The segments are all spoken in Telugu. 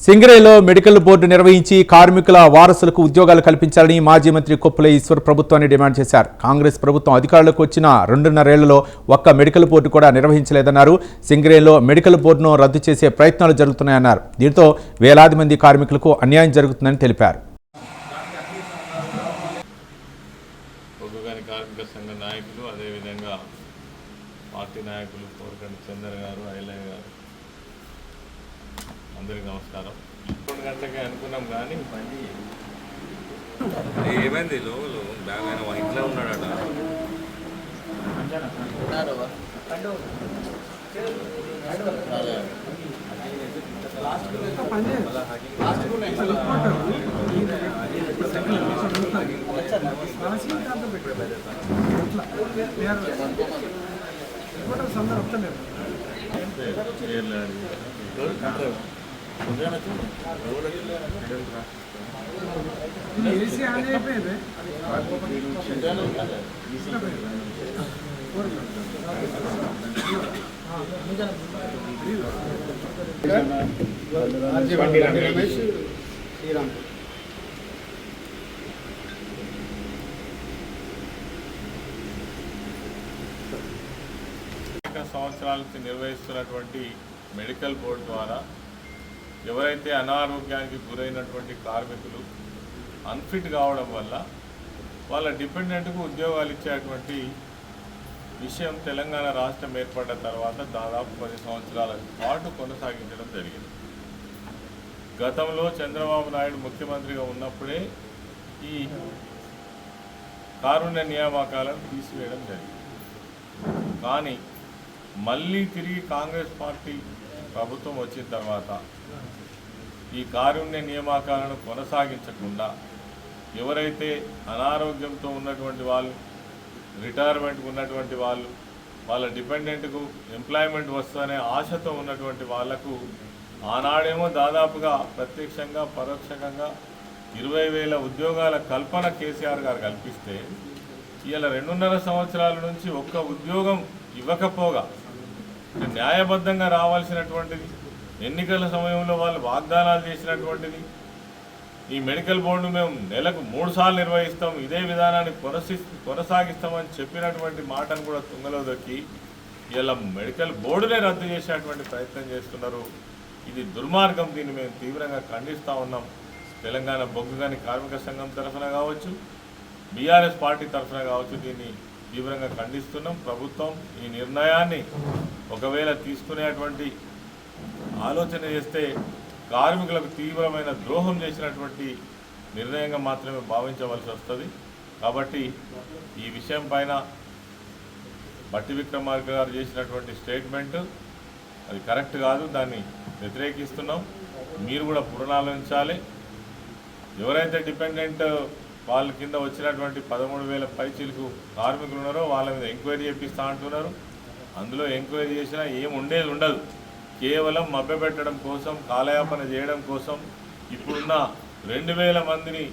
సింగరేలో మెడికల్ బోర్డు నిర్వహించి కార్మికుల వారసులకు ఉద్యోగాలు కల్పించాలని మాజీ మంత్రి కొప్పుల ఈశ్వర్ ప్రభుత్వాన్ని డిమాండ్ చేశారు. కాంగ్రెస్ ప్రభుత్వం అధికారంలోకి వచ్చిన 2.5 ఏళ్లలో ఒక్క మెడికల్ బోర్డు కూడా నిర్వహించలేదన్నారు. సింగరేలో మెడికల్ బోర్డును రద్దు చేసే ప్రయత్నాలు జరుగుతున్నాయన్నారు. దీంతో వేలాది మంది కార్మికులకు అన్యాయం జరుగుతుందని తెలిపారు. అందరికీ నమస్కారం. 2 గంటలకే అనుకున్నాం కానీ ఏమైంది లోపల బ్యాగ్ ఆయన ఇంట్లో ఉన్నాడట. సంవత్సరాల నుంచి నిర్వహిస్తున్నటువంటి మెడికల్ బోర్డు ద్వారా ఎవరైతే అనారోగ్యానికి గురైనటువంటి కార్మికులు అన్ఫిట్ కావడం వల్ల వాళ్ళ డిపెండెంట్కు ఉద్యోగాలు ఇచ్చేటువంటి విషయం తెలంగాణ రాష్ట్రం ఏర్పడ్డ తర్వాత దాదాపు 10 సంవత్సరాల పాటు కొనసాగించడం జరిగింది. గతంలో చంద్రబాబు నాయుడు ముఖ్యమంత్రిగా ఉన్నప్పుడే ఈ కారుణ్య నియామకాలను తీసివేయడం జరిగింది. కానీ మళ్ళీ తిరిగి కాంగ్రెస్ పార్టీ ప్రభుత్వం వచ్చిన తర్వాత ఈ కారుణ్య నియామకాలను కొనసాగించకుండా ఎవరైతే అనారోగ్యంతో ఉన్నటువంటి వాళ్ళు, రిటైర్మెంట్కి ఉన్నటువంటి వాళ్ళు, వాళ్ళ డిపెండెంట్కు ఎంప్లాయ్మెంట్ వస్తుందనే ఆశతో ఉన్నటువంటి వాళ్లకు ఆనాడేమో దాదాపుగా ప్రత్యక్షంగా పరోక్షంగా 20,000 ఉద్యోగాల కల్పన కేసీఆర్ గారు కల్పిస్తే ఇలా 2.5 సంవత్సరాల నుంచి ఒక్క ఉద్యోగం ఇవ్వకపోగా న్యాయబద్ధంగా రావాల్సినటువంటిది, ఎన్నికల సమయంలో వాళ్ళు వాగ్దానాలు చేసినటువంటిది, ఈ మెడికల్ బోర్డు మేము నెలకు 3 సార్లు నిర్వహిస్తాం, ఇదే విధానాన్ని కొనసాగిస్తామని చెప్పినటువంటి మాటను కూడా తుంగలో దొక్కి ఇలా మెడికల్ బోర్డునే రద్దు చేసేటువంటి ప్రయత్నం చేస్తున్నారు. ఇది దుర్మార్గం. దీన్ని మేము తీవ్రంగా ఖండిస్తూ ఉన్నాం. తెలంగాణ బొగ్గుగని కార్మిక సంఘం తరఫున కావచ్చు, బీఆర్ఎస్ పార్టీ తరఫున కావచ్చు, దీన్ని తీవ్రంగా ఖండిస్తున్నాం. ప్రభుత్వం ఈ నిర్ణయాన్ని ఒకవేళ తీసుకునేటువంటి ఆలోచన చేస్తే కార్మికులకు తీవ్రమైన ద్రోహం చేసినటువంటి నిర్ణయంగా మాత్రమే భావించవలసి వస్తుంది. కాబట్టి ఈ విషయం పైన బట్టి విక్రమార్క గారు చేసినటువంటి స్టేట్మెంట్ అది కరెక్ట్ కాదు, దాన్ని వ్యతిరేకిస్తున్నాం. మీరు కూడా పునరాలోచించాలి. ఎవరైతే డిపెండెంట్ వాళ్ళ కింద వచ్చినటువంటి 13,000 పైచీలకు కార్మికులు ఉన్నారో వాళ్ళ మీద ఎంక్వైరీ చేపిస్తూ అంటున్నారు. అందులో ఎంక్వైరీ చేసినా ఏం ఉండదు. కేవలం మభ్యపెట్టడం కోసం, కాలయాపన చేయడం కోసం, ఇప్పుడున్న 2,000 మందిని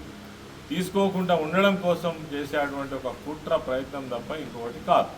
తీసుకోకుండా ఉండడం కోసం చేసేటువంటి ఒక కుట్ర ప్రయత్నం తప్ప ఇంకొకటి కాదు.